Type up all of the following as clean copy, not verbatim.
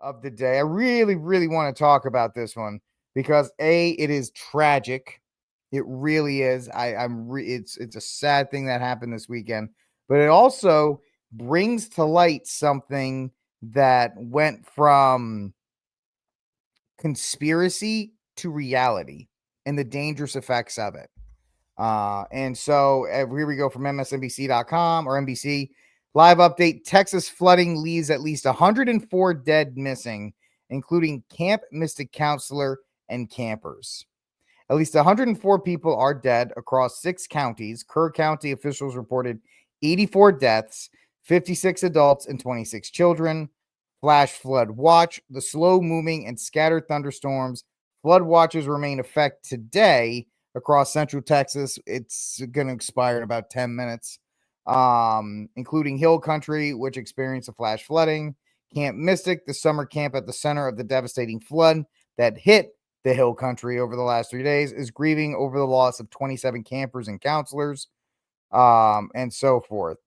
of the day. I really, really want to talk about this one because it is tragic. It really is. It's a sad thing that happened this weekend, but it also brings to light something that went from conspiracy to reality and the dangerous effects of it. And so here we go from MSNBC.com or NBC. Live update: Texas flooding leaves at least 104 dead missing, including Camp Mystic counselor and campers. At least 104 people are dead across 6 counties. Kerr County officials reported 84 deaths, 56 adults, and 26 children. Flash flood watch: the slow moving and scattered thunderstorms. Flood watches remain in effect today across central Texas. It's going to expire in about 10 minutes, including Hill Country, which experienced a flash flooding. Camp Mystic, the summer camp at the center of the devastating flood that hit the Hill Country over the last 3 days, is grieving over the loss of 27 campers and counselors, and so forth.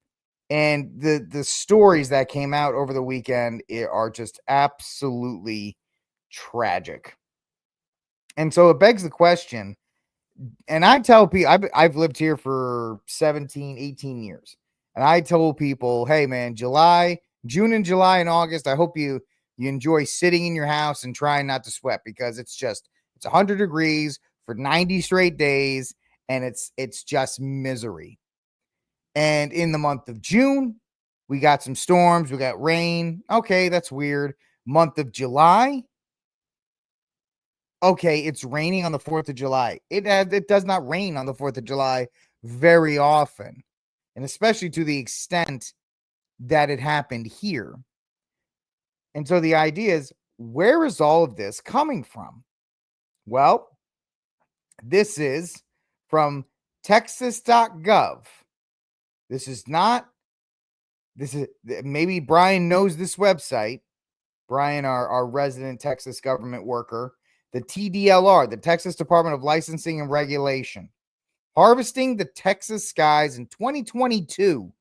And the stories that came out over the weekend are just absolutely tragic. And so it begs the question, and I tell people, I've lived here for 17, 18 years. And I told people, hey, man, June and July and August, I hope you enjoy sitting in your house and trying not to sweat, because it's 100 degrees for 90 straight days, and it's just misery. And in the month of June, we got some storms, we got rain. Okay, that's weird. Month of July, okay, it's raining on the 4th of July. It does not rain on the 4th of July very often, and especially to the extent that it happened here. And so the idea is, where is all of this coming from? Well, this is from texas.gov. This is maybe Brian knows this website. Brian, our resident Texas government worker. The TDLR, the Texas Department of Licensing and Regulation. Harvesting the Texas skies in 2022.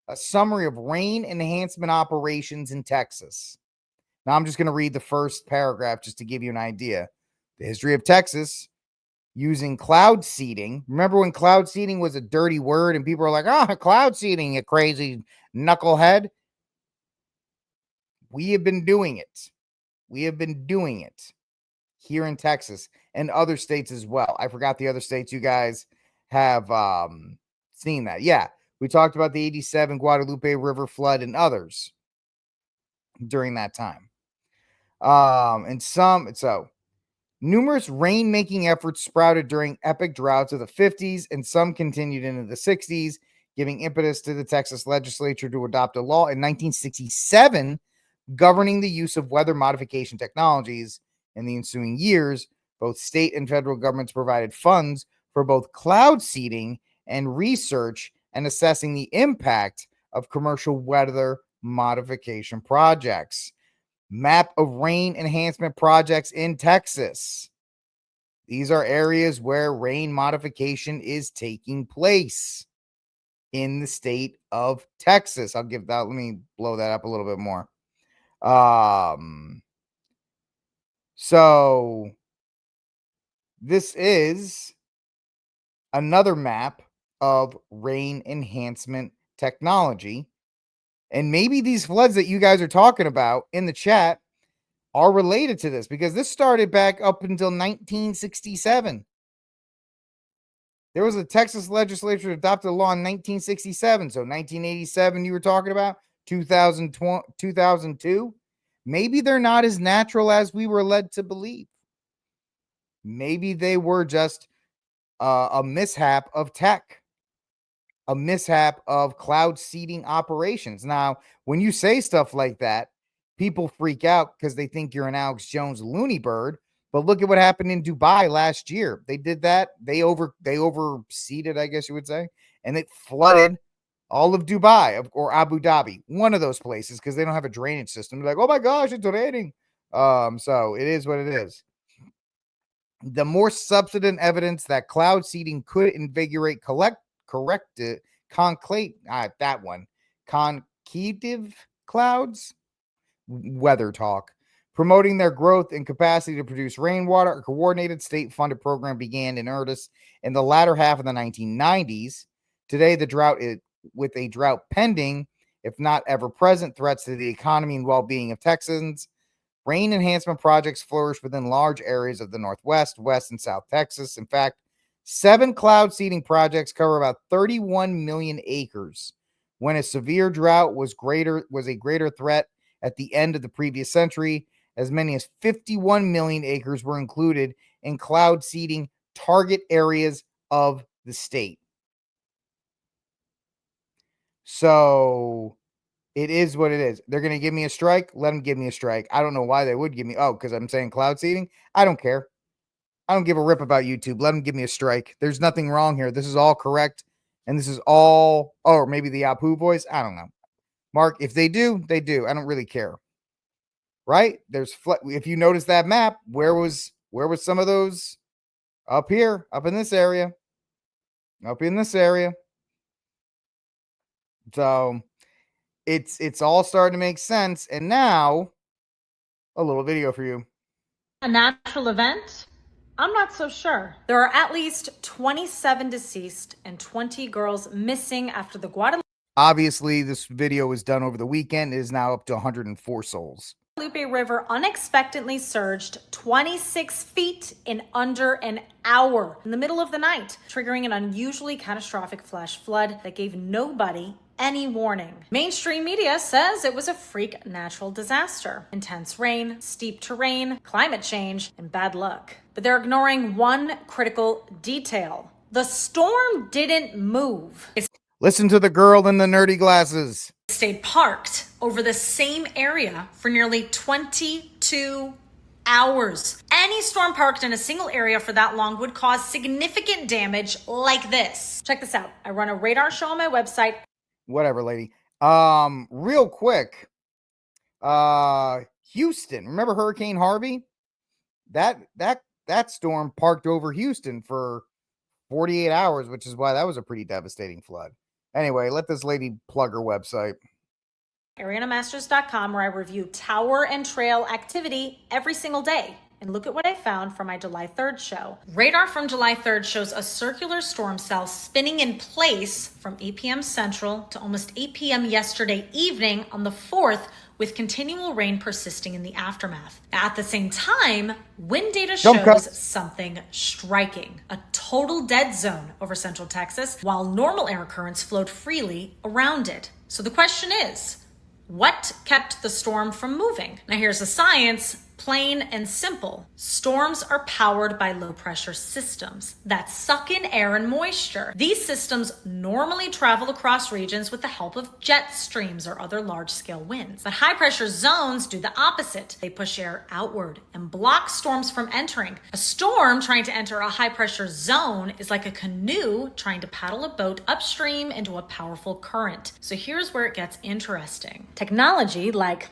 A summary of rain enhancement operations in Texas. Now, I'm just going to read the first paragraph just to give you an idea. The history of Texas using cloud seeding. Remember when cloud seeding was a dirty word and people were like, oh, cloud seeding, you crazy knucklehead? We have been doing it. We have been doing it here in Texas and other states as well. I forgot the other states you guys have seen that. Yeah, we talked about the 87 Guadalupe River flood and others during that time. Numerous rain-making efforts sprouted during epic droughts of the 50s, and some continued into the 60s, giving impetus to the Texas legislature to adopt a law in 1967 governing the use of weather modification technologies. In the ensuing years, both state and federal governments provided funds for both cloud seeding and research and assessing the impact of commercial weather modification projects. Map of rain enhancement projects in Texas. These are areas where rain modification is taking place in the state of Texas. Let me blow that up a little bit more. So this is another map of rain enhancement technology. And maybe these floods that you guys are talking about in the chat are related to this, because this started back up until 1967. There was a Texas legislature that adopted a law in 1967. So 1987 you were talking about, 2002. Maybe they're not as natural as we were led to believe. Maybe they were just a mishap of tech, a mishap of cloud seeding operations. Now, when you say stuff like that, people freak out because they think you're an Alex Jones loony bird. But look at what happened in Dubai last year. They did that. They overseeded, I guess you would say, and it flooded all of Dubai or Abu Dhabi, one of those places, because they don't have a drainage system. They're like, oh my gosh, it's raining. So it is what it is. The more substantive evidence that cloud seeding could invigorate concave clouds, weather talk, Promoting their growth and capacity to produce rainwater, a coordinated state-funded program began in earnest in the latter half of the 1990s. Today, with a drought pending, if not ever-present, threats to the economy and well-being of Texans, rain enhancement projects flourish within large areas of the Northwest, West, and South Texas. In fact, 7 cloud seeding projects cover about 31 million acres. When a severe drought was a greater threat at the end of the previous century, as many as 51 million acres were included in cloud seeding target areas of the state. So it is what it is. They're going to give me a strike. Let them give me a strike. I don't know why they would give me. Oh, because I'm saying cloud seeding. I don't care. I don't give a rip about YouTube. Let them give me a strike. There's nothing wrong here. This is all correct. And this is all, or maybe the Apu voice. I don't know. Mark, if they do, they do. I don't really care. Right? If you notice that map, where was some of those? Up here, up in this area. Up in this area. So it's all starting to make sense. And now a little video for you. A natural event? I'm not so sure. There are at least 27 deceased and 20 girls missing after the Guadalupe. Obviously, this video was done over the weekend. It is now up to 104 souls. Guadalupe River unexpectedly surged 26 feet in under an hour in the middle of the night, triggering an unusually catastrophic flash flood that gave nobody any warning. Mainstream media says it was a freak natural disaster. Intense rain, steep terrain, climate change, and bad luck. But they're ignoring one critical detail. The storm didn't move. Listen to the girl in the nerdy glasses. It stayed parked over the same area for nearly 22 hours. Any storm parked in a single area for that long would cause significant damage like this. Check this out. I run a radar show on my website. Whatever, lady. Real quick. Houston. Remember Hurricane Harvey? That storm parked over Houston for 48 hours, which is why that was a pretty devastating flood. Anyway, let this lady plug her website. ArianaMasters.com, where I review tower and trail activity every single day. And look at what I found for my July 3rd show. Radar from July 3rd shows a circular storm cell spinning in place from 8 p.m. Central to almost 8 p.m. yesterday evening on the 4th, with continual rain persisting in the aftermath. At the same time, wind data shows something striking. A total dead zone over central Texas, while normal air currents flowed freely around it. So the question is, what kept the storm from moving? Now here's the science, plain and simple. Storms are powered by low pressure systems that suck in air and moisture. These systems normally travel across regions with the help of jet streams or other large scale winds. But high pressure zones do the opposite. They push air outward and block storms from entering. A storm trying to enter a high pressure zone is like a canoe trying to paddle a boat upstream into a powerful current. So here's where it gets interesting. Technology like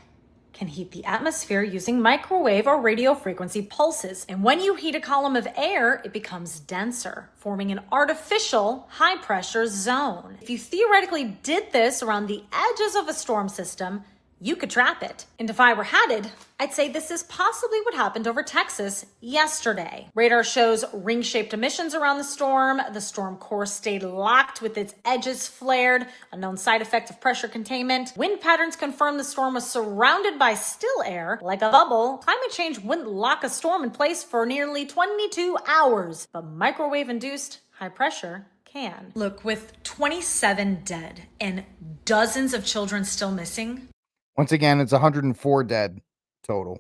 can heat the atmosphere using microwave or radio frequency pulses. And when you heat a column of air, it becomes denser, forming an artificial high pressure zone. If you theoretically did this around the edges of a storm system, you could trap it. And if I were headed, I'd say this is possibly what happened over Texas yesterday. Radar shows ring-shaped emissions around the storm. The storm course stayed locked with its edges flared, a known side effect of pressure containment. Wind patterns confirm the storm was surrounded by still air, like a bubble. Climate change wouldn't lock a storm in place for nearly 22 hours, but microwave-induced high pressure can. Look, with 27 dead and dozens of children still missing, once again, it's 104 dead total.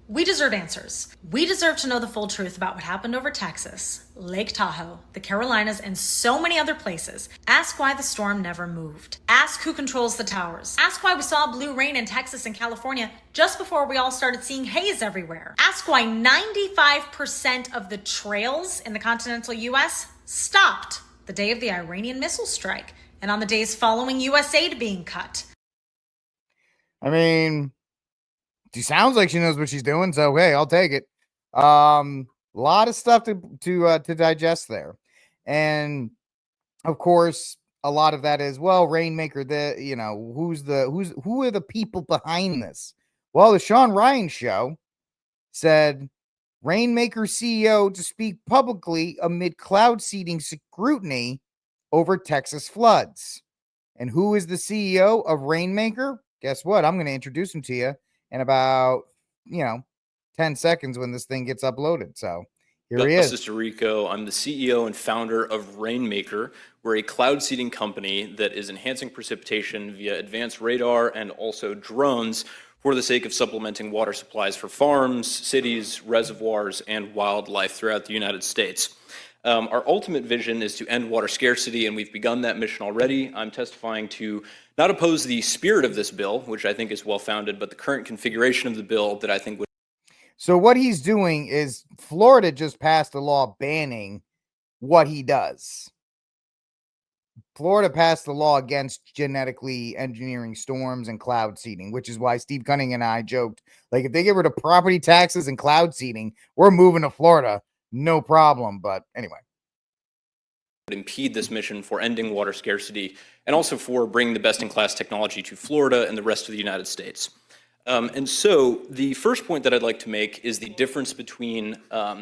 We deserve answers. We deserve to know the full truth about what happened over Texas, Lake Tahoe, the Carolinas, and so many other places. Ask why the storm never moved. Ask who controls the towers. Ask why we saw blue rain in Texas and California just before we all started seeing haze everywhere. Ask why 95% of the trails in the continental U.S. stopped the day of the Iranian missile strike and on the days following U.S. aid being cut. I mean, she sounds like she knows what she's doing, so hey, I'll take it. Lot of stuff to digest there, and of course, a lot of that is Rainmaker. Who are the people behind this? Well, the Sean Ryan show said Rainmaker CEO to speak publicly amid cloud seeding scrutiny over Texas floods. And who is the CEO of Rainmaker? Guess what? I'm going to introduce him to you in about, 10 seconds when this thing gets uploaded. So here he is. Justice Rico. I'm the CEO and founder of Rainmaker. We're a cloud seeding company that is enhancing precipitation via advanced radar and also drones for the sake of supplementing water supplies for farms, cities, reservoirs, and wildlife throughout the United States. Our ultimate vision is to end water scarcity, and we've begun that mission already. I'm testifying to not oppose the spirit of this bill, which I think is well-founded, but the current configuration of the bill that I think would. So what he's doing is Florida just passed a law banning what he does. Florida passed the law against genetically engineering storms and cloud seeding, which is why Steve Cunning and I joked, like, if they get rid of property taxes and cloud seeding, we're moving to Florida. No problem. But anyway. Would impede this mission for ending water scarcity and also for bringing the best-in-class technology to Florida and the rest of the United States. And so the first point that I'd like to make is the difference between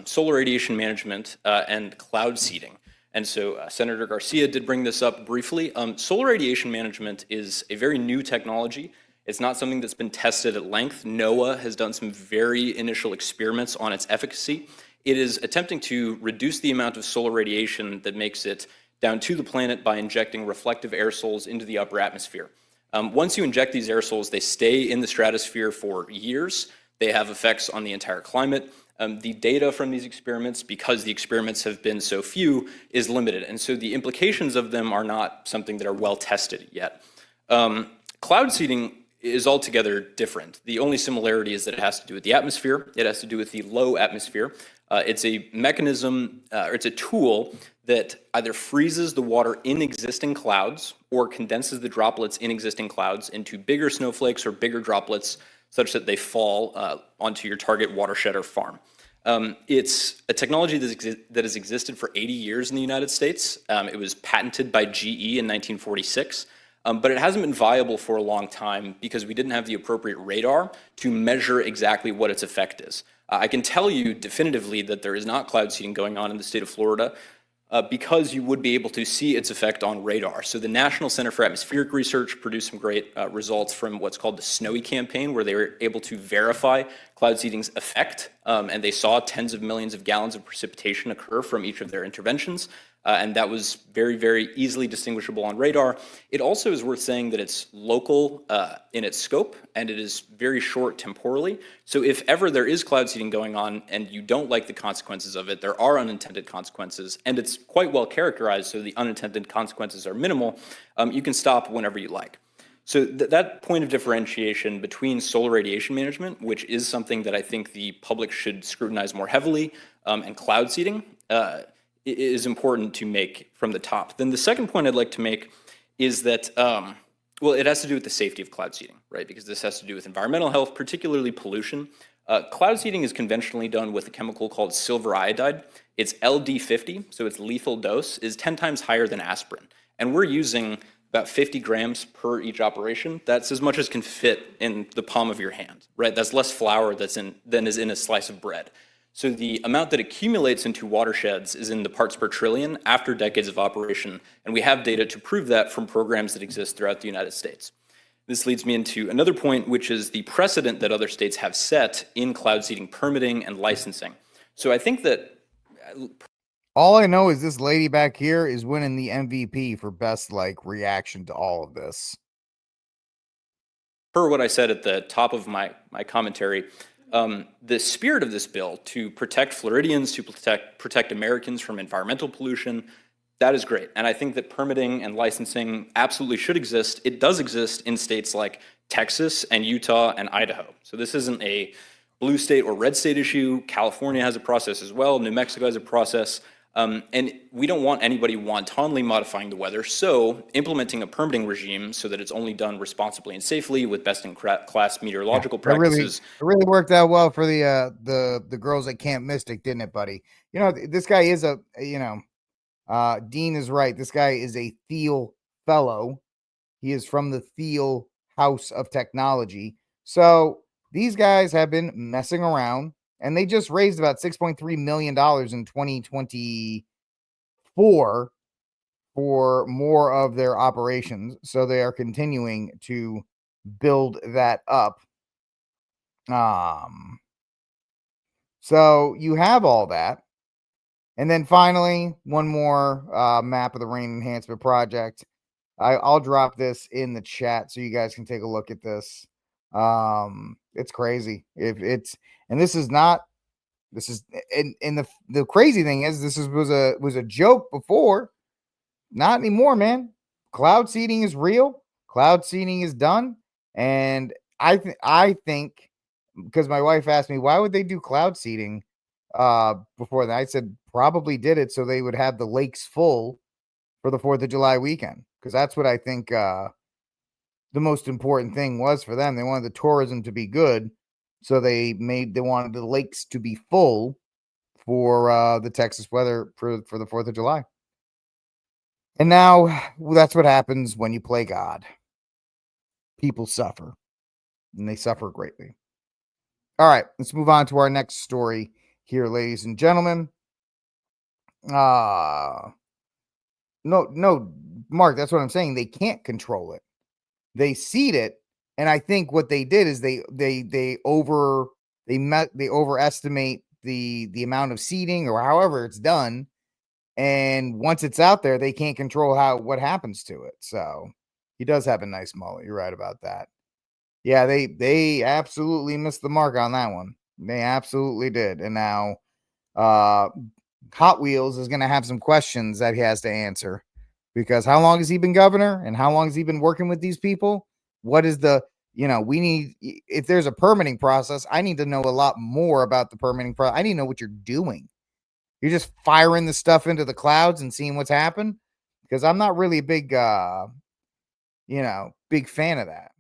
solar radiation management and cloud seeding. And so Senator Garcia did bring this up briefly. Solar radiation management is a very new technology. It's not something that's been tested at length. NOAA has done some very initial experiments on its efficacy. It is attempting to reduce the amount of solar radiation that makes it down to the planet by injecting reflective aerosols into the upper atmosphere. Once you inject these aerosols, they stay in the stratosphere for years. They have effects on the entire climate. The data from these experiments, because the experiments have been so few, is limited. And so the implications of them are not something that are well tested yet. Cloud seeding is altogether different. The only similarity is that it has to do with the atmosphere. It has to do with the low atmosphere. It's a mechanism, or it's a tool that either freezes the water in existing clouds or condenses the droplets in existing clouds into bigger snowflakes or bigger droplets such that they fall onto your target watershed or farm. It's a technology that has existed for 80 years in the United States. It was patented by GE in 1946, but it hasn't been viable for a long time because we didn't have the appropriate radar to measure exactly what its effect is. I can tell you definitively that there is not cloud seeding going on in the state of Florida because you would be able to see its effect on radar. So the National Center for Atmospheric Research produced some great results from what's called the Snowy campaign, where they were able to verify cloud seeding's effect, and they saw tens of millions of gallons of precipitation occur from each of their interventions. And that was very, very easily distinguishable on radar. It also is worth saying that it's local in its scope, and it is very short temporally. So if ever there is cloud seeding going on and you don't like the consequences of it, there are unintended consequences, and it's quite well characterized, so the unintended consequences are minimal. You can stop whenever you like. So that point of differentiation between solar radiation management, which is something that I think the public should scrutinize more heavily, and cloud seeding, is important to make from the top. Then the second point I'd like to make is that, well, it has to do with the safety of cloud seeding, right? Because this has to do with environmental health, particularly pollution. Cloud seeding is conventionally done with a chemical called silver iodide. It's LD50, so its lethal dose is 10 times higher than aspirin. And we're using about 50 grams per each operation. That's as much as can fit in the palm of your hand, right? That's less flour than is in a slice of bread. So the amount that accumulates into watersheds is in the parts per trillion after decades of operation, and we have data to prove that from programs that exist throughout the United States. This leads me into another point, which is the precedent that other states have set in cloud seeding permitting and licensing. So I think that all I know is this lady back here is winning the MVP for best reaction to all of this. Per what I said at the top of my commentary, the spirit of this bill to protect Floridians, to protect Americans from environmental pollution, that is great. And I think that permitting and licensing absolutely should exist. It does exist in states like Texas and Utah and Idaho. So this isn't a blue state or red state issue. California has a process as well. New Mexico has a process. And we don't want anybody wantonly modifying the weather, so implementing a permitting regime so that it's only done responsibly and safely with best-in-class meteorological practices. It really worked out well for the girls at Camp Mystic, didn't it, buddy? You know, this guy is Dean is right. This guy is a Thiel fellow. He is from the Thiel House of Technology. So these guys have been messing around and they just raised about $6.3 million in 2024 for more of their operations. So they are continuing to build that up. So you have all that. And then finally, one more map of the rain enhancement project. I'll drop this in the chat so you guys can take a look at this. It's crazy. And the crazy thing is this was a joke before. Not anymore, man. Cloud seeding is real. Cloud seeding is done. And I think, because my wife asked me, why would they do cloud seeding before that? I said probably did it so they would have the lakes full for the 4th of July weekend, because that's what I think the most important thing was for them. They wanted the tourism to be good, so they wanted the lakes to be full for the Texas weather for the 4th of July. And now that's what happens when you play God. People suffer, and they suffer greatly. All right, let's move on to our next story here, ladies and gentlemen. No, Mark, that's what I'm saying. They can't control it. They seed it, and I think what they did is they overestimate the amount of seeding or however it's done. And once it's out there, they can't control what happens to it. So he does have a nice mullet. You're right about that. Yeah, they absolutely missed the mark on that one. They absolutely did. And now Hot Wheels is going to have some questions that he has to answer, because how long has he been governor and how long has he been working with these people? What is if there's a permitting process, I need to know a lot more about the permitting process. I need to know what you're doing. You're just firing the stuff into the clouds and seeing what's happened? Because I'm not really a big fan of that.